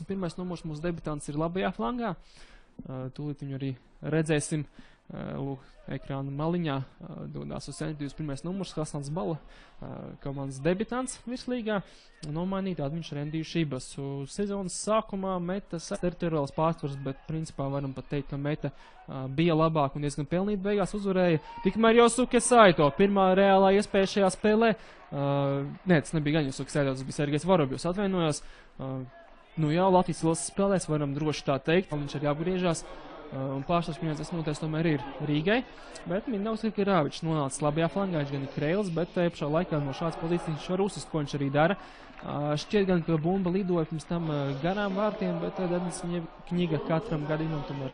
Pirmais numurs mūsu debitants ir labajā flangā. Tūlīt viņu arī redzēsim. Lūk, ekrāna maliņā dodās uz centru 21. numurs, Hasans Bala, komandas debitants virslīgā. Nomainīt viņš Rendiju Šibasu. Sezonas sākumā meta teritoriāls pārsvars, bet principā varam pat teikt, ka meta bija labāk un diezgan pelnīt beigās uzvarēja. Tikmēr Josuke Saito, pirmā reālā iespēja šajā spēlē. Nē, tas nebija gan Josuke Saito, tas bija Sergejs Vorobjovs, atvainojos. Nu jā, Latvijas valsts spēlēs varam droši tā teikt, viņš arī apgriežās. Un pārstāvs minētais noteikti tomēr ir Rīgai, bet Mindaugs Rāvičs nonāca labajā flangā, viņš gan ir Kreilis, bet pašā laikā no šādas pozīcijas viņš var uzsist, ko viņš arī dara. Šķiet gan, ka bumba lidoja pirms tam garām vārtiem, bet Denis Kņiga katram gadījumam tomēr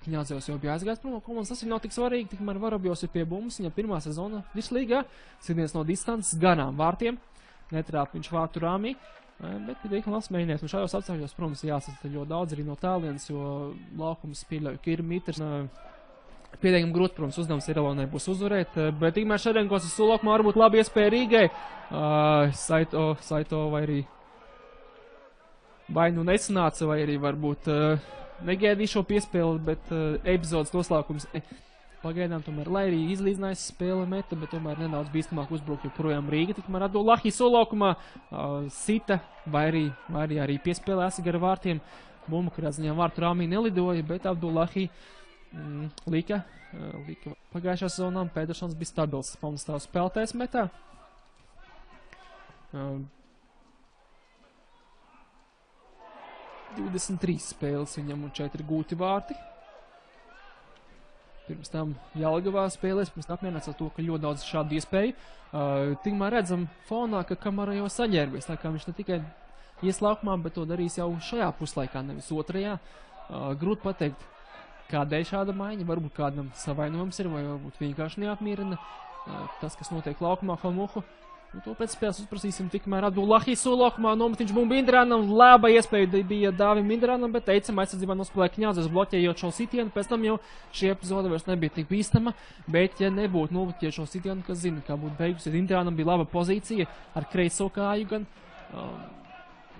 Kņāzevs jau bija aizgājis prom no komandas. Tas ir nav tik svarīgi, tikmēr Vorobjovs ir pie bumbas, viņa pirmā sezona virslīgā, sitiens no distances garām vārtiem, netrāp viņš vārtu rāmī. Bet ir labs mēģinājums. Un šajos apstākļos, protams, jāsastāv ļoti daudz arī no tālienes, jo laukums pieļauj, ka ir mitrs. Pietiekami grūti, protams, uzdevums Irelonai būs uzvarēt, bet tikmēr Šerenkos uz solokumā varbūt labi iespēja Rīgai. Saito vai arī vai nu nesanāca, vai arī varbūt negaidīja šo piespēli, bet epizodes noslēgums pagaidām tomēr, lai arī izlīdzinājis spēle meta, bet tomēr nedaudz bīstamāk uzbruk joprojām Rīga. Tikmēr Abdullahi solaukumā sita, vai arī piespēlē gara vārtiem. Bumba, kurā ziņā vārtu rāmī nelidoja, bet Abdullahi lika pagājušā sezonā. Pētersons bija stabils pamatstāvs spēlētājs metā. Uh, 23 spēles viņam un 4 gūti vārti. Pirms tam Jelgavā spēlēs, pirms tam apmierināts ar to, ka ļoti daudz šādu iespēju. Tikmēr redzam fonā, ka Kamara jau saģērbies, tā kā viņš ne tikai ies laukumā, bet to darīs jau šajā puslaikā, nevis otrajā. Grūti pateikt, kādēļ šāda maiņa, varbūt kādam savainojums ir, vai varbūt vienkārši neapmierina tas, kas notiek laukumā Homuhu. Un to pēc spēles uzprasīsim. Tikmēr Abdullahi solaukumā nometiņš bumbu Indrānam. Laba iespēja bija Dāvim Indrānam, bet teicam aizsardzībā nospēlēja Kņāzevs, bloķējot šo sitienu. Pēc tam jau šī epizode vairs nebija tik bīstama, bet ja nebūtu nobloķējot šo sitienu, kas zina, kā būtu beigusies. Indrānam bija laba pozīcija ar kreiso kāju gan.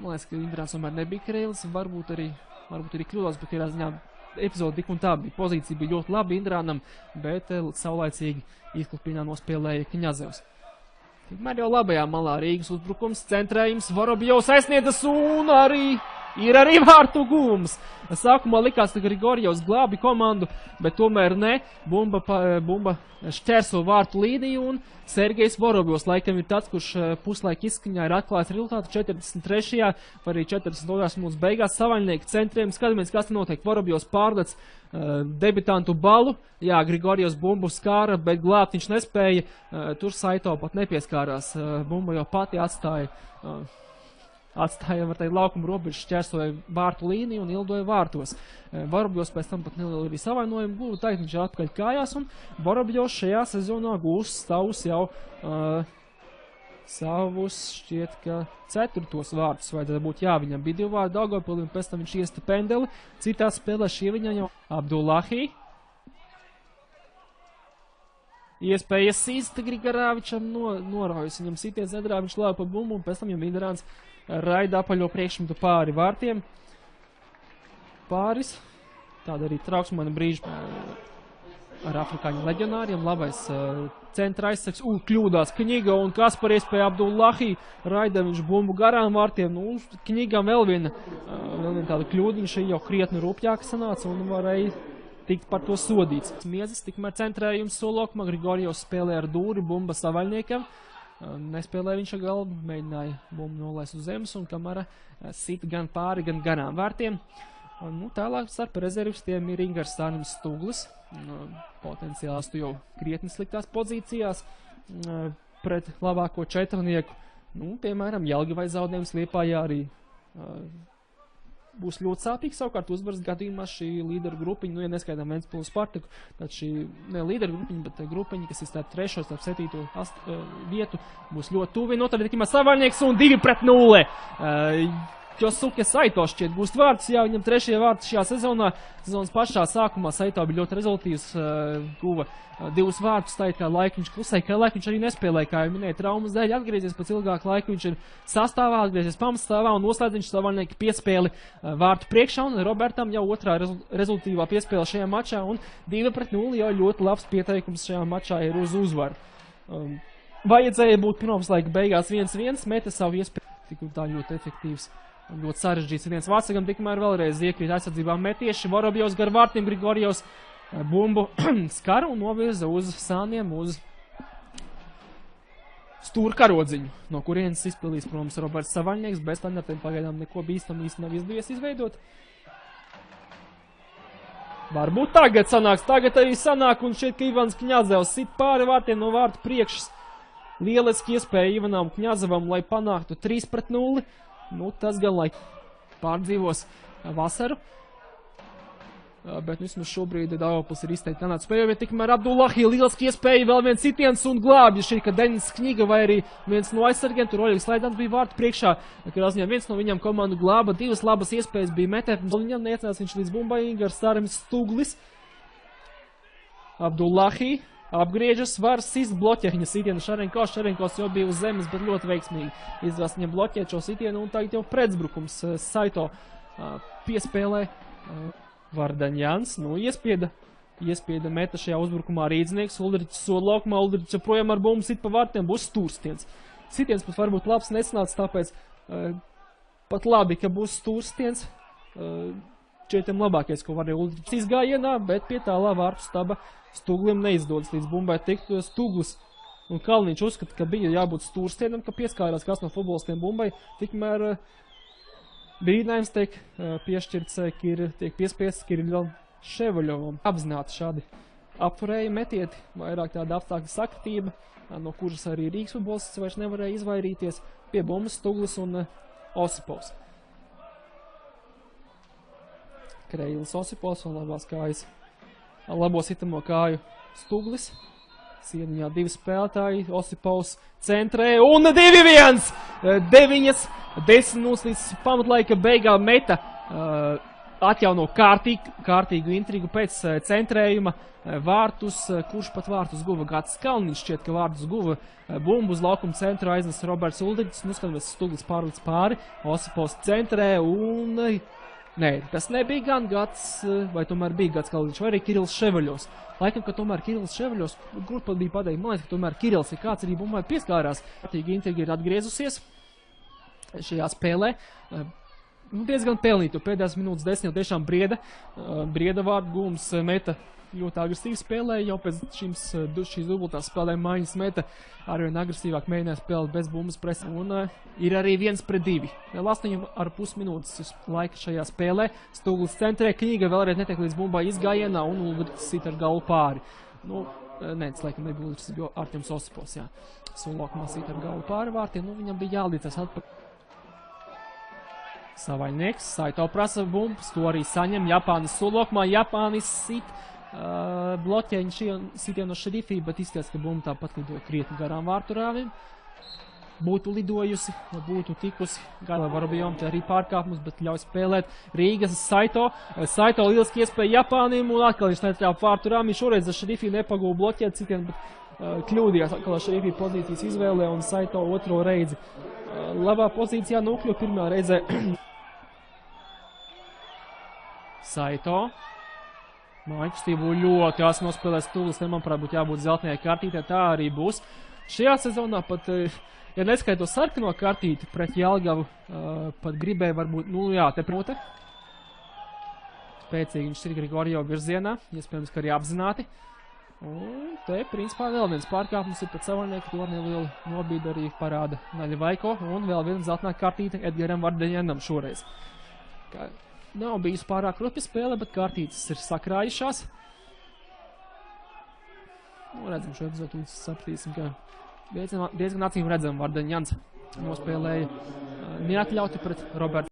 Man liekas, ka Indrāns tomēr nebija Kreilis, varbūt arī kļūdās, bet kādā ziņā epizode tik un tā bija. Pozīcija bija ļoti laba Indrānam, bet saulaicīgi izklupinā nospēlēja Kņāzevs. Tikmēr jau labajā malā Rīgas uzbrukums, centrējums, Vorobjovs aizsniedzas un ir arī vārtu gūms. Sākumā likās, ka Grigorjevs glābi komandu, bet tomēr ne. Bumba šķērso vārtu līniju un Sergejs Vorobjovs laikam ir tāds, kurš puslaika izskaņā ir atklājis rezultātu 43. vai arī 42. minūtes beigās savaļnieki centrējumi. Skatāmies, kas te notiek. Vorobjovs pārlec debitantu Balu. Jā, Grigorjevs bumbu skāra, bet glābt viņš nespēja. Tur Saito pat nepieskārās. Bumba jau pati atstāja, var teikt, laukuma robežu, šķērsoja vārtu līniju un ildoja vārtos. Vorobjovs pēc tam pat neliela arī savainojumu guva, tagad viņš ir atpakaļ kājās, un Vorobjovs šajā sezonā gūs savus šķiet, ka 4. vārtus vajadzētu būt. Jā, viņam bija 2 vārdi Daugavpilī, un pēc tam viņš iesta pendeli. Citā spēlē šī viņa jau Abdullahi. Iespēja sīsta Grigorāvičam noraujas. Viņam sitiens nedrā, viņš lēva pa bumbu, un pēc tam jau Indrāns raida apaļo priekšmetu pāri vārtiem. Pāris. Tāda arī trauksmaina brīža ar afrikāņu leģionāriem. Labais centra aizsargs. Kļūdās Kņiga un Kaspar iespēja Abdullahi. Raida viņš bumbu garām vārtiem. Kņigam vēl viena tāda kļūdiņa. Šī jau krietni rupjāka sanāca un varēja tikt par to sodīts. Miezis, tikmēr centrējums solaukumā. Grigorjevs spēlē ar dūri, bumba savaļniekam. Nespēlēja viņš ar galvu, mēģināja bumbu nolaist uz zemes, un Kamara sita gan pāri, gan garām vārtiem. Tālāk starp rezervistiem ir Ingars Sārnims Stuglis. Potenciāls tu jau krietni sliktās pozīcijās pret labāko četrnieku. Piemēram, Jelgavai zaudējums Liepājā arī būs ļoti sāpīgi. Savukārt uzvaras gadījumā šī līderu grupiņa, ja neskaidām Ventspili un Spartaku, tad šī ne līderu grupiņa, bet grupiņa, kas ir starp 3. starp 7. vietu, būs ļoti tuvi. Tad ir tikmēr savaļnieks un 2-0. Kyosuke Saito šķiet gūst vārtus, jā, viņam 3. vārtus šajā sezonā. Sezonas pašā sākumā Saito bija ļoti rezultīvs, guva 2 vārtus, tā kā Laikiņš klusēja, ka Laikiņš arī nespēlēja, kā jau minēja, traumas dēļ atgriezies pēc ilgāka laika, viņš ir sastāvā, atgriezies pamatstāvā un noslēdz viņš Savaļnieka piespēli vārtu priekšā, un Robertam jau 2. rezultīvā piespēle šajā mačā, un 2-0 jau ļoti labs pieteikums šajā mačā ir uz uzvaru. Vajadzēja būt pirms laika beigās 1-1, meta savu iespēju, tik tā ļoti efektīvs un ļoti sarežģīts viens Vācagam, tikmēr vēlreiz iekrīt aizsardzībā metieši, Vorobjovs gar vārtiem, Grigorjovs bumbu skar un novirza uz sāniem, uz stūrkarodziņu, no kurienes izpildīs, protams, Roberts Savaļnieks, bez standartiem pagaidām neko bīstam īsti nav izdevies izveidot. Varbūt tagad sanāks, tagad arī sanāk, un šķiet, ka Ivans Kņazevs sit pāri vārtiem no vārtu priekšas. Lieliski iespēja Ivanam Kņazevam, lai panāktu 3-0. Nu, tas gan lai pārdzīvos vasaru. Bet vismaz šobrīd Daugavpils ir izteikti kanāts spēju, bet tikmēr Abdullahi lieliski iespēja vēl viens sitiens un glābja šī, ka Denis Kņiga vai arī viens no aizsargiem, tur Oļegs Laidans bija vārtu priekšā, kad ziņā viens no viņam komandu glāba, 2 labas iespējas bija metēt, viņam neiecās viņš līdz bumbai, Ingars Sārams Stuglis. Abdullahi apgriežas, var sist bloķēņa sitienu Šarenkos jau bija uz zemes, bet ļoti veiksmīgi izdevās viņam bloķēt šo sitienu, un tagad jau pretsbrukums Saito piespēlē. Vardaņjans, nu iespieda meta šajā uzbrukumā Rīdznieks, Uldriķis soda laukumā, Uldriķis joprojām ar bumbu sit pa vārtiem, būs stūrstiens. Sitiens pat varbūt labs nesanāca, tāpēc pat labi, ka būs stūrstiens. Šķietiem labākais, ko varēja Uldriķis izgājienā, bet pie tālā vārtu staba Stuglim neizdodas līdz bumbai tikt. Stuglis un Kalniņš uzskata, ka bija jābūt stūrstienam, ka pieskārās kāds no futbolistiem bumbai, tikmēr brīdinājums tiek piešķirts, tiek piespiests Kirillam Ševaļovam. Apzināti šādi apturēja metieti, vairāk tāda apstākļa sakritība, no kuras arī Rīgas futbolists vairs nevarēja izvairīties, pie bumbas Stuglis un Osipovs. Kreilis Osipovs un labās kājas, labo sitamo kāju Stuglis. Sieniņā 2 spēlētāji, Osipovs centrē un 2-1! 9-10 līdz pamatlaika beigām meta atjauno kārtīgu intrigu pēc centrējuma vārtus, kurš pat vārtus guva Gatis Kalniņš, šķiet, ka vārtus guva bumbu uz laukuma centru aiznes Roberts Uldriķis, nu skatāmies Stuglis pārlic pāri, Osipovs centrē un... Nē, tas nebija gan Gatis, vai tomēr bija Gatis Kalniņš, vai arī Kirills Ševaļos. Laikam, ka tomēr Kirills Ševaļos, grupa bija pateikt, man liekas, ka tomēr Kirills ir kāds arī bumbai pieskārās. Kārtīgi intriga ir atgriezusies šajā spēlē. Diezgan pelnīt, jo pēdējās minūtes 10 jau tiešām Brieda vārdu gūms meta ļoti agresīvi spēlēja, jau pēc šīs dubultās spēlēm maiņas meta arvien agresīvāk mēģināja spēlēt bez bumbas presi. Un ir arī 1-2. Vēl 8,5 minūtes laika šajā spēlē. Stuglis centrē, Kņiga vēlreiz netiek līdz bumbai izgājienā un Uldriķis sit ar galvu pāri. Nu, nē, tas laikam nebija Uldriķis, jo Artjums Osipovs, jā. Solokmā sit ar galvu pāri vārtiem, nu viņam bija jālīdzās atpakaļ. Savaļnieks, Saito prasa bumbas, to arī saņem Japānis solokmā, Japānis sit bloķēņu šī sitienu no Šerifī, bet izskatās, ka bumba tāpat lidoja krietni garām vārtu rāvim. Būtu lidojusi, būtu tikusi, gala Vorobjovim te arī pārkāpums, bet ļauj spēlēt Rīgas Saito. Saito lieliski iespēja Japānim un atkal viņš netrāp vārtu rāmī. Šoreiz Šerifī nepagūva bloķēt sitienu, bet kļūdījās atkal Šerifī pozīcijas izvēlē un Saito otro reizi. Labā pozīcijā nokļuva pirmā reizē. Saito. Mājiņkustību ļoti āsi nospēlēs Stuglis, manuprāt, būtu jābūt zeltnējai kartītē, tā arī būs. Šajā sezonā pat, ja neskaito sarkano kartīti pret Jelgavu, pat gribēja varbūt, nu jā, te prote. Spēcīgi viņš ir Grigorjova virzienā, iespējams, ka arī apzināti. Un te, principā, vēl viens pārkāpums ir pret Savaļnieku, to nelielu nobīdu arī parāda Naļvaiko, un vēl viena zeltnā kartīte Edgaram Vardaņjanam šoreiz. Nav bijusi pārāk rupi spēle, bet kārtītes ir sakrājušās. Nu, redzam šo epizodu, sapratīsim, ka diezgan acīm redzam Vardaņjans nospēlēja neatļauti pret Roberts